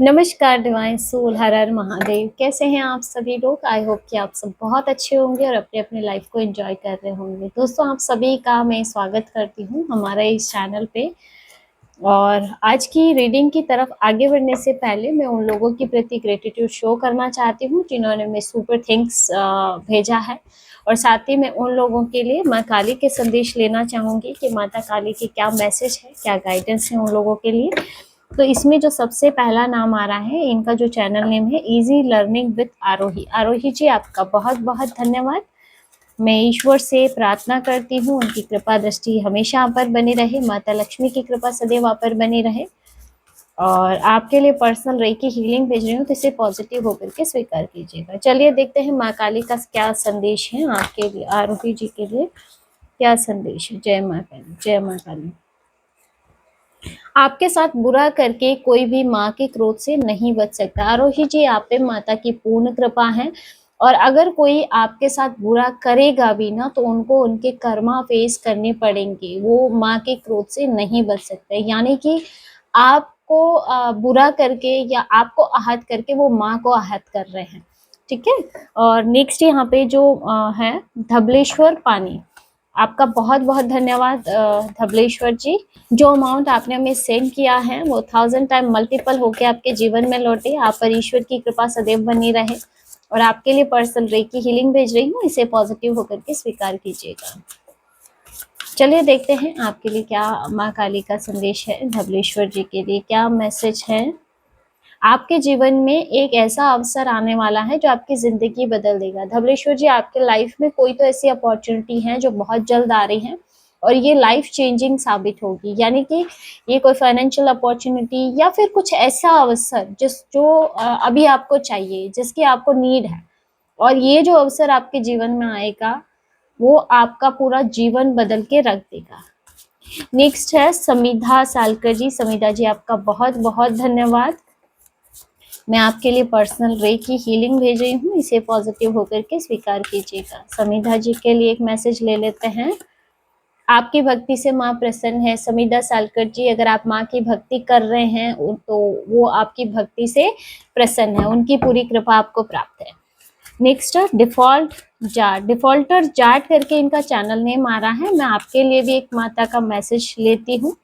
नमस्कार divine soul, हर हर महादेव। कैसे हैं आप सभी लोग? आई होप कि आप सब बहुत अच्छे होंगे और अपने अपने लाइफ को एंजॉय कर रहे होंगे। दोस्तों, आप सभी का मैं स्वागत करती हूँ हमारे इस चैनल पे। और आज की रीडिंग की तरफ आगे बढ़ने से पहले मैं उन लोगों के प्रति ग्रेटिट्यूड शो करना चाहती हूँ जिन्होंने मैं सुपर थिंग्स भेजा है। और साथ ही मैं उन लोगों के लिए माँ काली के संदेश लेना चाहूँगी कि माता काली की क्या मैसेज है, क्या गाइडेंस है उन लोगों के लिए। तो इसमें जो सबसे पहला नाम आ रहा है, इनका जो चैनल नेम है इजी लर्निंग विद आरोही। आरोही जी, आपका बहुत बहुत धन्यवाद। मैं ईश्वर से प्रार्थना करती हूँ उनकी कृपा दृष्टि हमेशा आप पर बनी रहे, माता लक्ष्मी की कृपा सदैव आप पर बनी रहे। और आपके लिए पर्सनल रेकी हीलिंग भेज रही हूँ, तो इसे पॉजिटिव होकर के स्वीकार कीजिएगा। चलिए देखते हैं माँ काली का क्या संदेश है आपके लिए, आरोही जी के लिए क्या संदेश है। जय माँ काली, जय माँ काली। आपके साथ बुरा करके कोई भी माँ के क्रोध से नहीं बच सकता। आरोही जी, आप पे माता की पूर्ण कृपा है। और अगर कोई आपके साथ बुरा करेगा भी ना, तो उनको उनके कर्मा फेस करने पड़ेंगे, वो माँ के क्रोध से नहीं बच सकते। यानी कि आपको बुरा करके या आपको आहत करके वो माँ को आहत कर रहे हैं। ठीक है। और नेक्स्ट यहाँ पे जो है धबलेश्वर पानी, आपका बहुत बहुत धन्यवाद धबलेश्वर जी। जो अमाउंट आपने हमें सेंड किया है वो 1000 टाइम मल्टीपल होके आपके जीवन में लौटे। आप पर ईश्वर की कृपा सदैव बनी रहे। और आपके लिए पर्सनल रेकी हीलिंग भेज रही हूँ, इसे पॉजिटिव होकर के स्वीकार कीजिएगा। चलिए देखते हैं आपके लिए क्या माँ काली का संदेश है, धबलेश्वर जी के लिए क्या मैसेज है। आपके जीवन में एक ऐसा अवसर आने वाला है जो आपकी जिंदगी बदल देगा। धबलेश्वर जी, आपके लाइफ में कोई तो ऐसी अपॉर्चुनिटी है जो बहुत जल्द आ रही है और ये लाइफ चेंजिंग साबित होगी। यानी कि ये कोई फाइनेंशियल अपॉर्चुनिटी या फिर कुछ ऐसा अवसर जो अभी आपको चाहिए, जिसकी आपको नीड है। और ये जो अवसर आपके जीवन में आएगा वो आपका पूरा जीवन बदल के रख देगा। नेक्स्ट है समिधा सालकर जी। समिधा जी, आपका बहुत बहुत धन्यवाद। मैं आपके लिए पर्सनल रे की हीलिंग भेज रही हूँ, इसे पॉजिटिव होकर के स्वीकार कीजिएगा। समिधा जी के लिए एक मैसेज ले लेते हैं। आपकी भक्ति से माँ प्रसन्न है। समिधा सालकर जी, अगर आप माँ की भक्ति कर रहे हैं तो वो आपकी भक्ति से प्रसन्न है, उनकी पूरी कृपा आपको प्राप्त है। Next default Jat, defaulter Jat करके इनका चैनल नेम आ रहा है। मैं आपके लिए भी एक माता का मैसेज लेती हूँ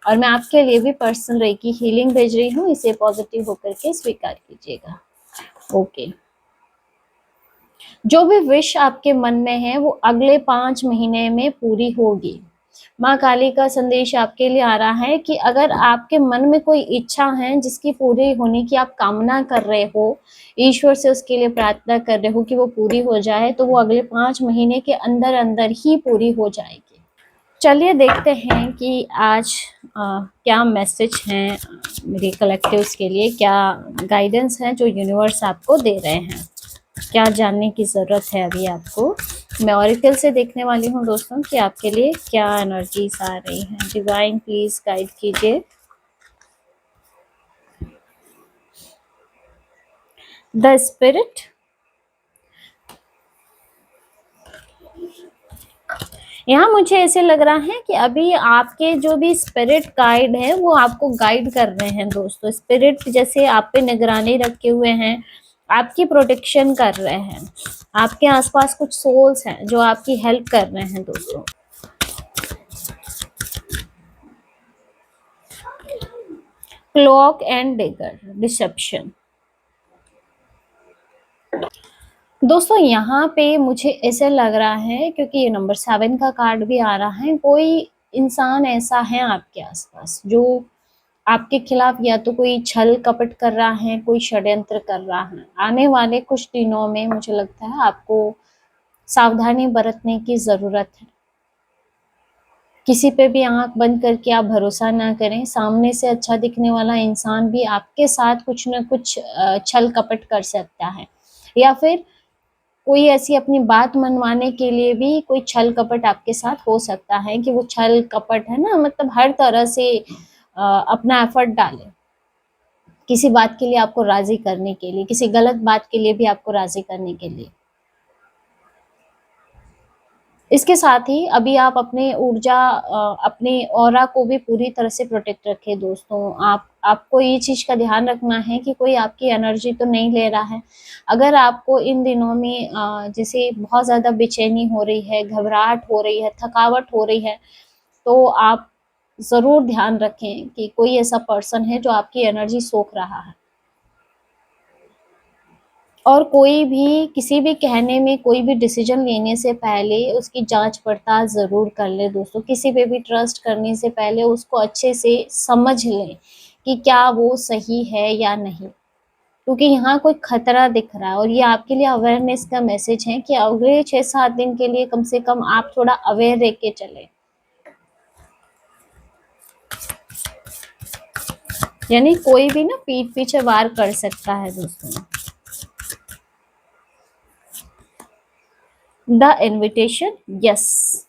और मैं आपके लिए भी पर्सनल रे की हीलिंग भेज रही हूँ, इसे पॉजिटिव होकर के स्वीकार कीजिएगा। ओके। जो भी विश आपके मन में है वो अगले 5 महीने में पूरी होगी। माँ काली का संदेश आपके लिए आ रहा है कि अगर आपके मन में कोई इच्छा है जिसकी पूरी होने की आप कामना कर रहे हो, ईश्वर से उसके लिए प्रार्थना कर रहे हो कि वो पूरी हो जाए, तो वो अगले 5 महीने के अंदर अंदर ही पूरी हो जाएगी। चलिए देखते हैं कि आज क्या मैसेज हैं मेरे कलेक्टिव्स के लिए, क्या गाइडेंस है जो यूनिवर्स आपको दे रहे हैं, क्या जानने की ज़रूरत है अभी आपको। मैं ऑरिकल से देखने वाली हूँ दोस्तों कि आपके लिए क्या एनर्जीज आ रही हैं। डिवाइन प्लीज गाइड कीजिए। द स्पिरिट, यहाँ मुझे ऐसे लग रहा है कि अभी आपके जो भी स्पिरिट गाइड है वो आपको गाइड कर रहे हैं दोस्तों। स्पिरिट जैसे आप पे निगरानी रखे हुए हैं, आपकी प्रोटेक्शन कर रहे हैं। आपके आसपास कुछ सोल्स हैं जो आपकी हेल्प कर रहे हैं दोस्तों। Cloak and dagger, deception. दोस्तों यहाँ पे मुझे ऐसे लग रहा है, क्योंकि ये नंबर 7 का कार्ड भी आ रहा है, कोई इंसान ऐसा है आपके आसपास जो आपके खिलाफ या तो कोई छल कपट कर रहा है, कोई षड्यंत्र कर रहा है। आने वाले कुछ दिनों में मुझे लगता है आपको सावधानी बरतने की जरूरत है। किसी पे भी आंख बंद करके आप भरोसा ना करें। सामने से अच्छा दिखने वाला इंसान भी आपके साथ कुछ न कुछ छल कपट कर सकता है, या फिर कोई ऐसी अपनी बात मनवाने के लिए भी कोई छल कपट आपके साथ हो सकता है कि वो छल कपट है ना, मतलब हर तरह से अपना एफर्ट डाले किसी बात के लिए आपको राजी करने के लिए, किसी गलत बात के लिए भी आपको राजी करने के लिए। इसके साथ ही अभी आप अपने ऊर्जा अपने ऑरा को भी पूरी तरह से प्रोटेक्ट रखें दोस्तों। आपको ये चीज़ का ध्यान रखना है कि कोई आपकी एनर्जी तो नहीं ले रहा है। अगर आपको इन दिनों में जैसे बहुत ज़्यादा बेचैनी हो रही है, घबराहट हो रही है, थकावट हो रही है, तो आप ज़रूर ध्यान रखें कि कोई ऐसा पर्सन है जो आपकी एनर्जी सोख रहा है। और कोई भी किसी भी कहने में कोई भी डिसीजन लेने से पहले उसकी जांच पड़ताल ज़रूर कर लें दोस्तों। किसी पे भी ट्रस्ट करने से पहले उसको अच्छे से समझ लें कि क्या वो सही है या नहीं, क्योंकि यहाँ कोई खतरा दिख रहा है। और ये आपके लिए अवेयरनेस का मैसेज है कि अगले 6-7 दिन के लिए कम से कम आप थोड़ा अवेयर रह के चलें। यानी कोई भी ना पीठ पीछे वार कर सकता है दोस्तों। द इनविटेशन, यस,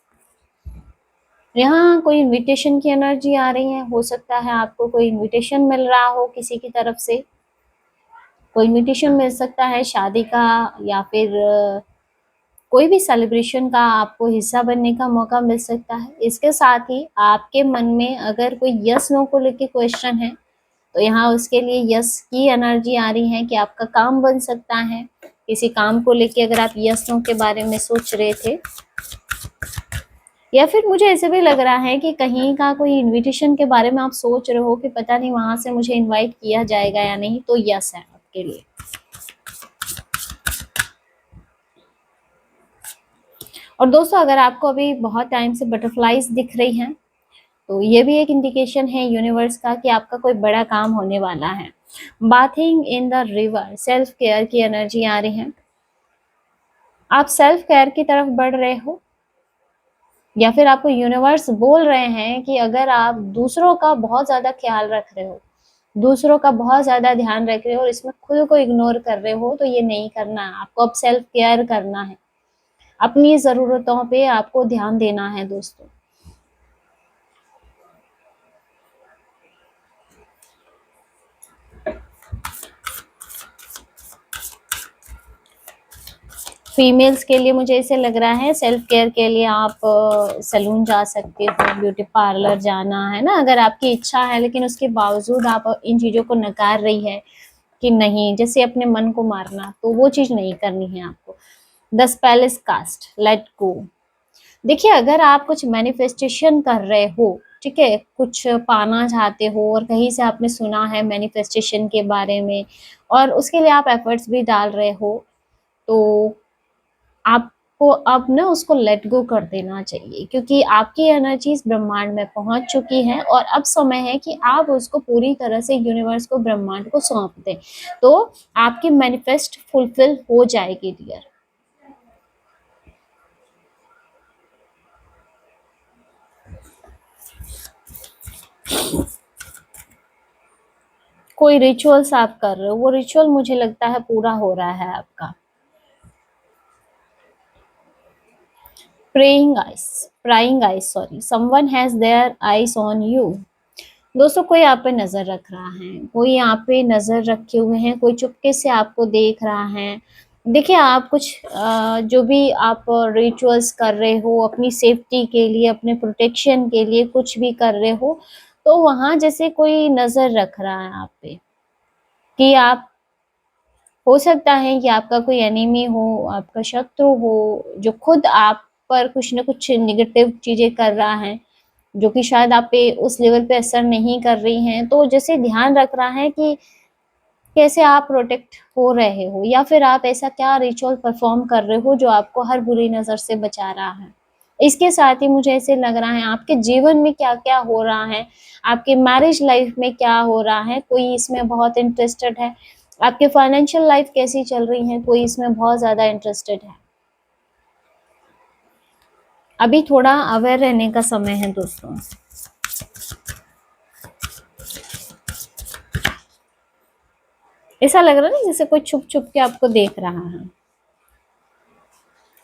यहाँ कोई इनविटेशन की एनर्जी आ रही है। हो सकता है आपको कोई इनविटेशन मिल रहा हो किसी की तरफ से, कोई इनविटेशन मिल सकता है शादी का, या फिर कोई भी सेलिब्रेशन का आपको हिस्सा बनने का मौका मिल सकता है। इसके साथ ही आपके मन में अगर कोई यस नो को लेके क्वेश्चन है, तो यहाँ उसके लिए यस की एनर्जी आ रही है कि आपका काम बन सकता है। किसी काम को लेके अगर आप यस नो के बारे में सोच रहे थे, या फिर मुझे ऐसे भी लग रहा है कि कहीं का कोई इनविटेशन के बारे में आप सोच रहे हो कि पता नहीं वहां से मुझे इनवाइट किया जाएगा या नहीं, तो यस है आपके लिए। और दोस्तों, अगर आपको अभी बहुत टाइम से बटरफ्लाईज दिख रही हैं, तो ये भी एक इंडिकेशन है यूनिवर्स का कि आपका कोई बड़ा काम होने वाला है। Bathing in the river, self care की एनर्जी आ रही है। आप सेल्फ केयर की तरफ बढ़ रहे हो, या फिर आपको यूनिवर्स बोल रहे हैं कि अगर आप दूसरों का बहुत ज़्यादा ख्याल रख रहे हो, दूसरों का बहुत ज़्यादा ध्यान रख रहे हो और इसमें खुद को इग्नोर कर रहे हो, तो ये नहीं करना है। आपको अब सेल्फ केयर करना है, अपनी ज़रूरतों पे आपको ध्यान देना है दोस्तों। फीमेल्स के लिए मुझे ऐसे लग रहा है सेल्फ केयर के लिए आप सैलून जा सकते हो, ब्यूटी पार्लर जाना है ना, अगर आपकी इच्छा है, लेकिन उसके बावजूद आप इन चीज़ों को नकार रही है कि नहीं, जैसे अपने मन को मारना, तो वो चीज़ नहीं करनी है आपको। 10 पैलेस कास्ट, लेट गो। देखिए, अगर आप कुछ मैनिफेस्टेशन कर रहे हो, ठीक है, कुछ पाना चाहते हो और कहीं से आपने सुना है मैनिफेस्टेशन के बारे में और उसके लिए आप एफर्ट्स भी डाल रहे हो, तो आपको अब ना उसको लेट गो कर देना चाहिए, क्योंकि आपकी एनर्जीज ब्रह्मांड में पहुंच चुकी हैं और अब समय है कि आप उसको पूरी तरह से यूनिवर्स को, ब्रह्मांड को सौंप दें, तो आपकी मैनिफेस्ट फुलफिल हो जाएगी डियर। कोई रिचुअल्स आप कर रहे हो, वो रिचुअल मुझे लगता है पूरा हो रहा है आपका। Praying ice, prying ice, sorry, someone has their ice on you. दोस्तों, कोई आप पे नजर रख रहा है, कोई आप पे नजर रखे हुए हैं, कोई चुपके से आपको देख रहा है। देखिए, आप कुछ जो भी आप रिचुअल्स कर रहे हो अपनी सेफ्टी के लिए, अपने प्रोटेक्शन के लिए, कुछ भी कर रहे हो, तो वहां जैसे कोई नजर रख रहा है आप पे कि आप, हो सकता है कि आपका कोई एनिमी हो, आपका शत्रु हो, जो खुद आप पर कुछ न कुछ नेगेटिव चीजें कर रहा है, जो कि शायद आप पे उस लेवल पे असर नहीं कर रही हैं, तो जैसे ध्यान रख रहा है कि कैसे आप प्रोटेक्ट हो रहे हो, या फिर आप ऐसा क्या रिचुअल परफॉर्म कर रहे हो जो आपको हर बुरी नज़र से बचा रहा है। इसके साथ ही मुझे ऐसे लग रहा है आपके जीवन में क्या-क्या हो रहा है, आपके मैरिज लाइफ में क्या हो रहा है, कोई इसमें बहुत इंटरेस्टेड है, आपके फाइनेंशियल लाइफ कैसी चल रही है, कोई इसमें बहुत ज़्यादा इंटरेस्टेड है। अभी थोड़ा अवेयर रहने का समय है दोस्तों। ऐसा लग रहा है ना जैसे कोई छुप-छुप के आपको देख रहा है।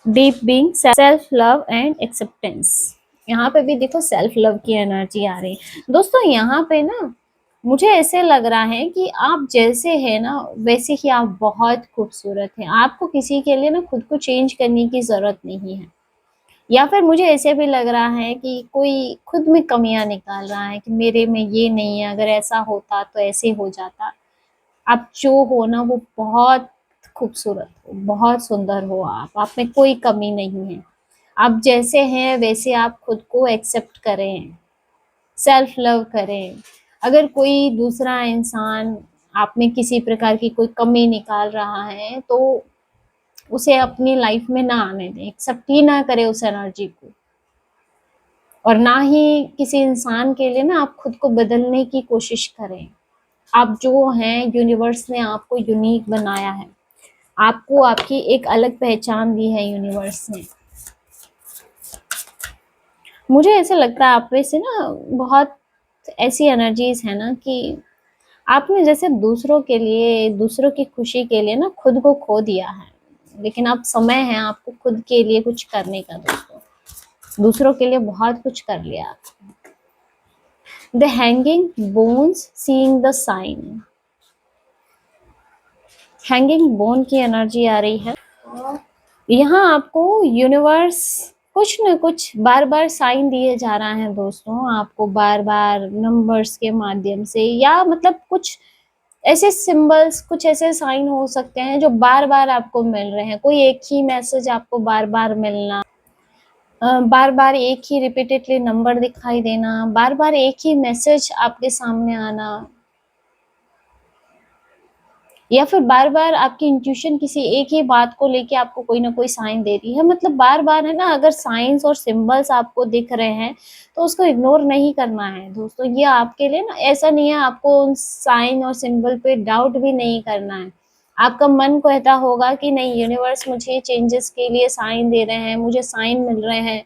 Deep being, self love and acceptance. यहाँ पे भी देखो सेल्फ लव की एनर्जी आ रही है दोस्तों। यहाँ पे ना मुझे ऐसे लग रहा है कि आप जैसे है ना वैसे ही आप बहुत खूबसूरत हैं। आपको किसी के लिए ना खुद को चेंज करने की जरूरत नहीं है। या फिर मुझे ऐसे भी लग रहा है कि कोई खुद में कमियां निकाल रहा है कि मेरे में ये नहीं है, अगर ऐसा होता तो ऐसे हो जाता। आप जो हो ना वो बहुत खूबसूरत हो, बहुत सुंदर हो, आप में कोई कमी नहीं है। आप जैसे हैं वैसे आप खुद को एक्सेप्ट करें, सेल्फ लव करें। अगर कोई दूसरा इंसान आप में किसी प्रकार की कोई कमी निकाल रहा है तो उसे अपनी लाइफ में ना आने दें, एक्सेप्ट ही ना करें उस एनर्जी को। और ना ही किसी इंसान के लिए ना आप खुद को बदलने की कोशिश करें। आप जो हैं, यूनिवर्स ने आपको यूनिक बनाया है, आपको आपकी एक अलग पहचान दी है यूनिवर्स ने। मुझे ऐसा लगता है आप में से ना बहुत ऐसी एनर्जीज है ना कि आपने जैसे दूसरों के लिए, दूसरों की खुशी के लिए ना खुद को खो दिया है, लेकिन अब समय है आपको खुद के लिए कुछ करने का। दोस्तों, दूसरों के लिए बहुत कुछ कर लिया आपने। The hanging bones seeing the sign. Hanging bone की एनर्जी आ रही है। यहाँ आपको यूनिवर्स कुछ न कुछ बार बार साइन दिए जा रहा है दोस्तों, आपको बार बार नंबर्स के माध्यम से, या मतलब कुछ ऐसे सिंबल्स, कुछ ऐसे साइन हो सकते हैं जो बार बार आपको मिल रहे हैं। कोई एक ही मैसेज आपको बार बार मिलना, बार बार एक ही रिपीटेडली नंबर दिखाई देना, बार बार एक ही मैसेज आपके सामने आना, या फिर बार बार आपकी इंट्यूशन किसी एक ही बात को लेके आपको कोई ना कोई साइन दे रही है। मतलब बार बार है ना, अगर साइंस और सिंबल्स आपको दिख रहे हैं तो उसको इग्नोर नहीं करना है दोस्तों। ये आपके लिए ना, ऐसा नहीं है आपको उन साइन और सिंबल पे डाउट भी नहीं करना है। आपका मन कहता होगा कि नहीं, यूनिवर्स मुझे चेंजेस के लिए साइन दे रहे हैं, मुझे साइन मिल रहे हैं,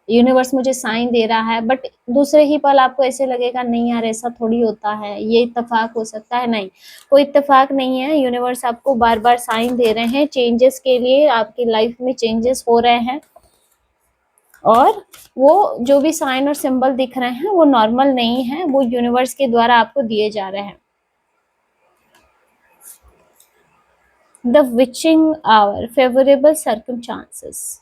यूनिवर्स मुझे साइन दे रहा है। बट दूसरे ही पल आपको ऐसे लगेगा नहीं यार, ऐसा थोड़ी होता है, ये इत्तेफाक हो सकता है। नहीं, कोई इत्तेफाक नहीं है। यूनिवर्स आपको बार बार साइन दे रहे हैं चेंजेस के लिए, आपकी लाइफ में चेंजेस हो रहे हैं। और वो जो भी साइन और सिंबल दिख रहे हैं वो नॉर्मल नहीं है, वो यूनिवर्स के द्वारा आपको दिए जा रहे हैं। The witching hour, favourable circumstances.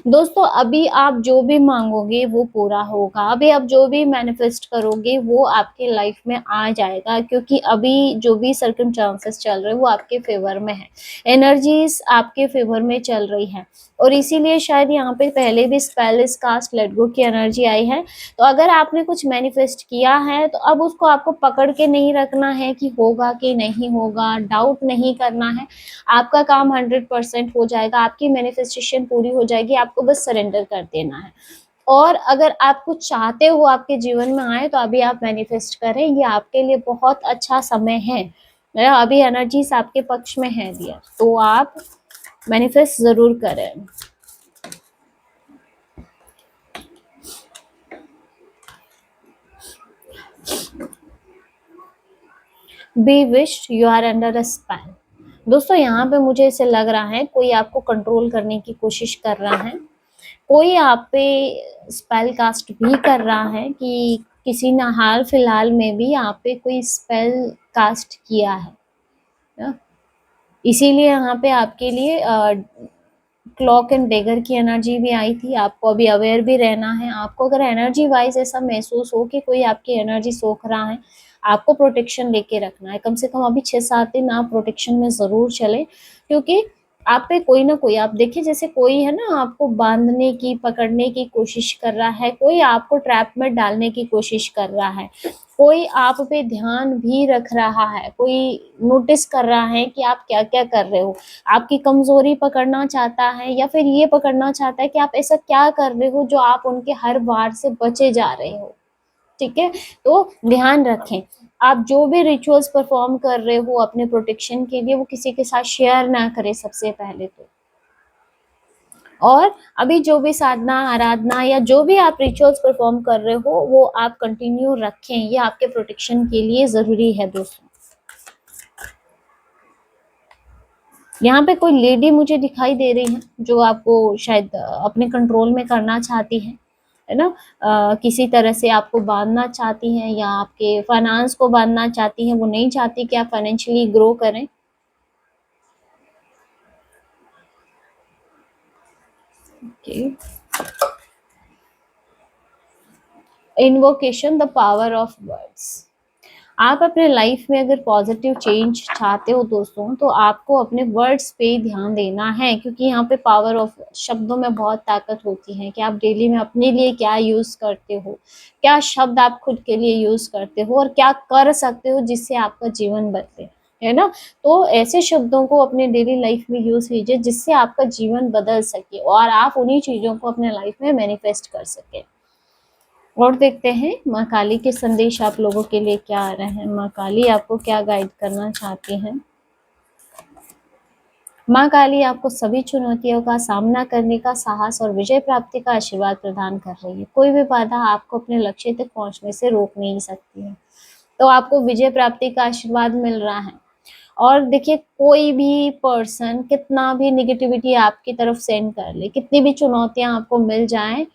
दोस्तों, अभी आप जो भी मांगोगे वो पूरा होगा। अभी आप जो भी मैनिफेस्ट करोगे वो आपके लाइफ में आ जाएगा, क्योंकि अभी जो भी सर्कमस्टांसेस चल रहे हैं वो आपके फेवर में है, एनर्जीज आपके फेवर में चल रही है। और इसीलिए शायद यहाँ पे पहले भी spell is cast, let go की एनर्जी आई है। तो अगर आपने कुछ मैनिफेस्ट किया है तो अब उसको आपको पकड़ के नहीं रखना है कि होगा कि नहीं होगा, डाउट नहीं करना है। आपका काम 100% हो जाएगा, आपकी मैनिफेस्टेशन पूरी हो जाएगी, आपको बस सरेंडर कर देना है। और अगर आप कुछ चाहते हो आपके जीवन में आए तो अभी आप मैनिफेस्ट करें, ये आपके लिए बहुत अच्छा समय है। अभी एनर्जीज आपके पक्ष में है डियर, तो आप मैनिफेस्ट जरूर करें। Be wished you are under a spell. दोस्तों, यहाँ पे मुझे ऐसे लग रहा है कोई आपको कंट्रोल करने की कोशिश कर रहा है, कोई आप पे स्पेल कास्ट भी कर रहा है कि किसी ने हाल फिलहाल में भी आप पे कोई स्पेल कास्ट किया है ना? इसीलिए यहाँ पे आपके लिए क्लॉक एंड डेगर की एनर्जी भी आई थी। आपको अभी अवेयर भी रहना है। आपको अगर एनर्जी वाइज ऐसा महसूस हो कि कोई आपकी एनर्जी सोख रहा है, आपको प्रोटेक्शन लेके रखना है। कम से कम अभी 6-7 दिन आप प्रोटेक्शन में ज़रूर चले, क्योंकि आप पे कोई ना कोई, आप देखिए जैसे कोई है ना आपको बांधने की, पकड़ने की कोशिश कर रहा है, कोई आपको ट्रैप में डालने की कोशिश कर रहा है, कोई आप पे ध्यान भी रख रहा है, कोई नोटिस कर रहा है कि आप क्या क्या कर रहे हो, आपकी कमजोरी पकड़ना चाहता है, या फिर ये पकड़ना चाहता है कि आप ऐसा क्या कर रहे हो जो आप उनके हर वार से बचे जा रहे हो। ठीक है, तो ध्यान रखें, आप जो भी रिचुअल्स परफॉर्म कर रहे हो अपने प्रोटेक्शन के लिए, वो किसी के साथ शेयर ना करें सबसे पहले तो। और अभी जो भी साधना, आराधना या जो भी आप रिचुअल्स परफॉर्म कर रहे हो वो आप कंटिन्यू रखें, ये आपके प्रोटेक्शन के लिए जरूरी है दोस्तों। यहाँ पे कोई लेडी मुझे दिखाई दे रही है जो आपको शायद अपने कंट्रोल में करना चाहती है ना? किसी तरह से आपको बांधना चाहती हैं, या आपके फाइनेंस को बांधना चाहती हैं। वो नहीं चाहती कि आप फाइनेंशियली ग्रो करें। Okay, invocation the power of words. आप अपने लाइफ में अगर पॉजिटिव चेंज चाहते हो दोस्तों, तो आपको अपने वर्ड्स पे ध्यान देना है, क्योंकि यहाँ पे पावर ऑफ शब्दों में बहुत ताकत होती है कि आप डेली में अपने लिए क्या यूज करते हो, क्या शब्द आप खुद के लिए यूज करते हो और क्या कर सकते हो जिससे आपका जीवन बदले, है ना। तो ऐसे शब्दों को अपने डेली लाइफ में यूज कीजिए जिससे आपका जीवन बदल सके और आप उन्हीं चीजों को अपने लाइफ में मैनिफेस्ट कर सके। और देखते हैं माँ काली के संदेश आप लोगों के लिए क्या आ रहे हैं, माँ काली आपको क्या गाइड करना चाहती हैं। माँ काली आपको सभी चुनौतियों का सामना करने का साहस और विजय प्राप्ति का आशीर्वाद प्रदान कर रही है। कोई भी बाधा आपको अपने लक्ष्य तक पहुंचने से रोक नहीं सकती है। तो आपको विजय प्राप्ति का आशीर्वाद मिल रहा है। और देखिए, कोई भी पर्सन कितना भी निगेटिविटी आपकी तरफ सेंड कर ले, कितनी भी चुनौतियां आपको मिल जाएं,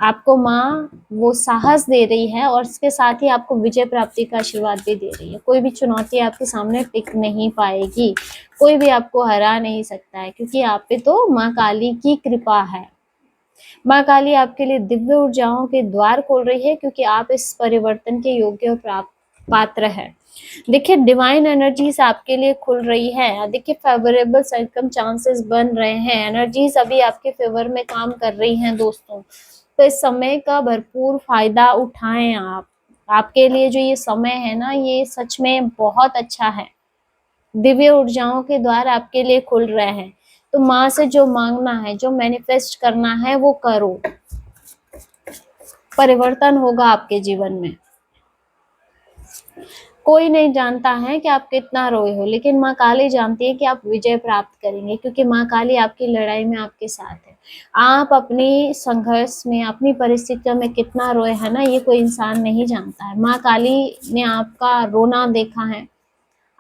आपको माँ वो साहस दे रही है और इसके साथ ही आपको विजय प्राप्ति का आशीर्वाद भी दे रही है। कोई भी चुनौती आपके सामने टिक नहीं पाएगी, कोई भी आपको हरा नहीं सकता है, क्योंकि आप पे तो माँ काली की कृपा है। माँ काली आपके लिए दिव्य ऊर्जाओं के द्वार खोल रही है, क्योंकि आप इस परिवर्तन के योग्य और प्राप्त पात्र है। देखिए, डिवाइन एनर्जीज आपके लिए खुल रही है। देखिए, फेवरेबल सर्कम चांसेस बन रहे हैं, एनर्जीज अभी आपके फेवर में काम कर रही हैं दोस्तों। तो इस समय का भरपूर फायदा उठाएं आप। आपके लिए जो ये समय है ना, ये सच में बहुत अच्छा है। दिव्य ऊर्जाओं के द्वार आपके लिए खुल रहे हैं। तो माँ से जो मांगना है, जो मैनिफेस्ट करना है, वो करो। परिवर्तन होगा आपके जीवन में। कोई नहीं जानता है कि आप कितना रोए हो, लेकिन माँ काली जानती है कि आप विजय प्राप्त करेंगे, क्योंकि माँ काली आपकी लड़ाई में आपके साथ है। आप अपनी संघर्ष में, अपनी परिस्थितियों में कितना रोए है ना, ये कोई इंसान नहीं जानता है। माँ काली ने आपका रोना देखा है,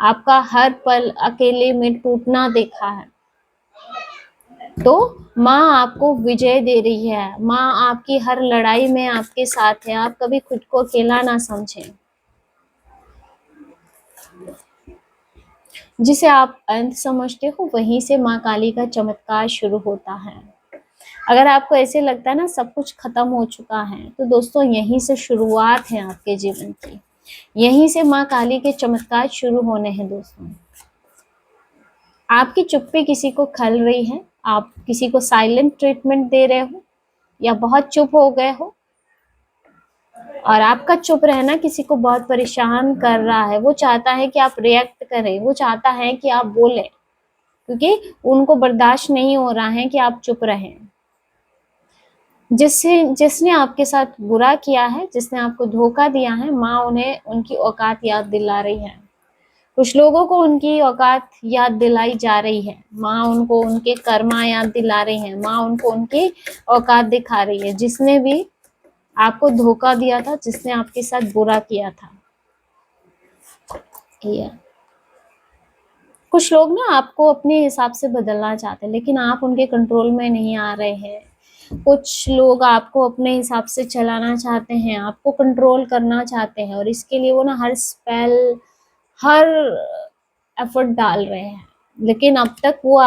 आपका हर पल अकेले में टूटना देखा है। तो माँ आपको विजय दे रही है। माँ आपकी हर लड़ाई में आपके साथ है। आप कभी खुद को अकेला ना समझें। जिसे आप अंत समझते हो, वहीं से माँ काली का चमत्कार शुरू होता है। अगर आपको ऐसे लगता है ना सब कुछ खत्म हो चुका है, तो दोस्तों यहीं से शुरुआत है आपके जीवन की। यहीं से माँ काली के चमत्कार शुरू होने हैं दोस्तों। आपकी चुप्पी किसी को खल रही है, आप किसी को साइलेंट ट्रीटमेंट दे रहे हो या बहुत चुप हो गए हो, और आपका चुप रहना किसी को बहुत परेशान कर रहा है। वो चाहता है कि आप रिएक्ट करें, वो चाहता है कि आप बोलें, क्योंकि उनको बर्दाश्त नहीं हो रहा है कि आप चुप रहें। जिसने आपके साथ बुरा किया है, जिसने आपको धोखा दिया है, माँ उन्हें उनकी औकात याद दिला रही है। कुछ लोगों को उनकी औकात याद दिलाई जा रही है। माँ उनको उनके कर्मा याद दिला रही है। माँ उनको उनकी औकात दिखा रही है। जिसने भी आपको धोखा दिया था, जिसने आपके साथ बुरा किया था, कुछ लोग ना आपको अपने हिसाब से बदलना चाहते हैं, लेकिन आप उनके कंट्रोल में नहीं आ रहे हैं। कुछ लोग आपको अपने हिसाब से चलाना चाहते हैं, आपको कंट्रोल करना चाहते हैं, और इसके लिए वो ना हर स्पेल, हर एफर्ट डाल रहे हैं, लेकिन अब तक वो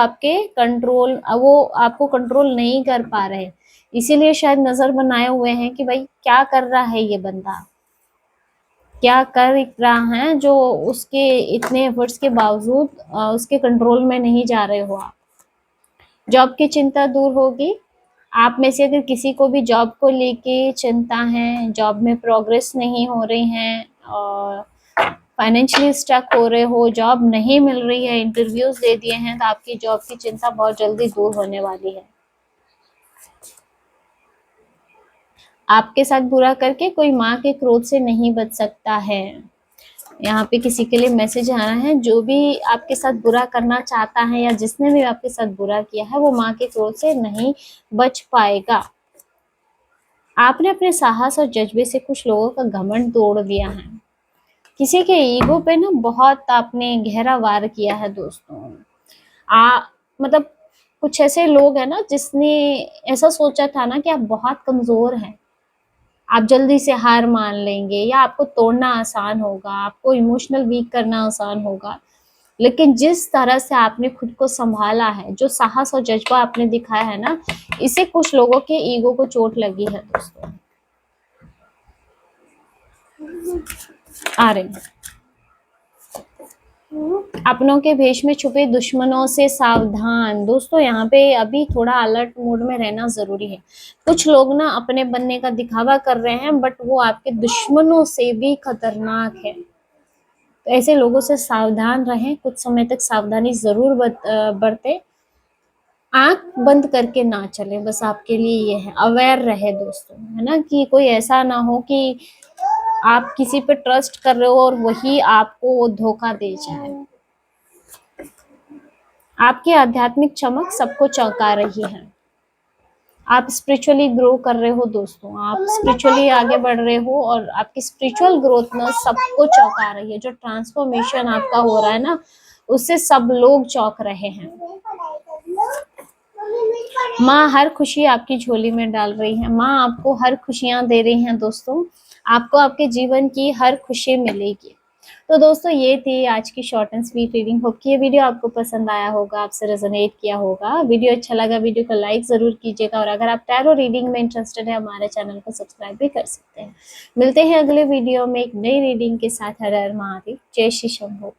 आपको कंट्रोल नहीं कर पा रहे। इसीलिए शायद नजर बनाए हुए हैं कि भाई क्या कर रहा है ये बंदा, क्या कर रहा है, जो उसके इतने एफर्ट्स के बावजूद उसके कंट्रोल में नहीं जा रहे हो आप। जॉब की चिंता दूर होगी। आप में से अगर किसी को भी जॉब को लेके चिंता है, जॉब में प्रोग्रेस नहीं हो रही है और फाइनेंशियली स्टक हो रहे हो, जॉब नहीं मिल रही है, इंटरव्यूज दे दिए हैं, तो आपकी जॉब की चिंता बहुत जल्दी दूर होने वाली है। आपके साथ बुरा करके कोई माँ के क्रोध से नहीं बच सकता है। यहाँ पे किसी के लिए मैसेज आ रहा है, जो भी आपके साथ बुरा करना चाहता है या जिसने भी आपके साथ बुरा किया है, वो माँ के क्रोध से नहीं बच पाएगा। आपने अपने साहस और जज्बे से कुछ लोगों का घमंड तोड़ दिया है। किसी के ईगो पे ना बहुत आपने गहरा वार किया है दोस्तों। मतलब कुछ ऐसे लोग हैं ना, जिसने ऐसा सोचा था ना कि आप बहुत कमजोर हैं, आप जल्दी से हार मान लेंगे या आपको तोड़ना आसान होगा, आपको इमोशनल वीक करना आसान होगा। लेकिन जिस तरह से आपने खुद को संभाला है, जो साहस और जज्बा आपने दिखाया है ना, इससे कुछ लोगों के ईगो को चोट लगी है दोस्तों। आ रहे हैं। अपनों के भेष में छुपे दुश्मनों से सावधान। दोस्तों यहाँ पे अभी थोड़ा अलर्ट मोड में रहना जरूरी है। कुछ लोग ना अपने बनने का दिखावा कर रहे हैं, बट वो आपके दुश्मनों से भी खतरनाक है। तो ऐसे लोगों से सावधान रहें, कुछ समय तक सावधानी जरूर बरतें। आंख बंद करके ना चले, बस आपके लिए ये है, अवेयर रहे दोस्तों, है ना, कि कोई ऐसा ना हो कि आप किसी पे ट्रस्ट कर रहे हो और वही आपको धोखा दे जाए। आपकी आध्यात्मिक चमक सबको चौंका रही है। आप स्पिरिचुअली ग्रो कर रहे हो दोस्तों, आप स्पिरिचुअली आगे बढ़ रहे हो और आपकी स्पिरिचुअल ग्रोथ ना सबको चौंका रही है। जो ट्रांसफॉर्मेशन आपका हो रहा है ना, उससे सब लोग चौंक रहे हैं। माँ हर खुशी आपकी झोली में डाल रही है। माँ आपको हर खुशियां दे रही हैं दोस्तों। आपको आपके जीवन की हर खुशी मिलेगी। तो दोस्तों ये थी आज की short and sweet reading. Hope कि ये वीडियो आपको पसंद आया होगा, आपसे रेजोनेट किया होगा। वीडियो अच्छा लगा, वीडियो को लाइक जरूर कीजिएगा, और अगर आप टैरो रीडिंग में इंटरेस्टेड है, हमारे चैनल को सब्सक्राइब भी कर सकते हैं। मिलते हैं अगले वीडियो में एक नई रीडिंग के साथ। हर हर महादेव, जय श्री शंभू।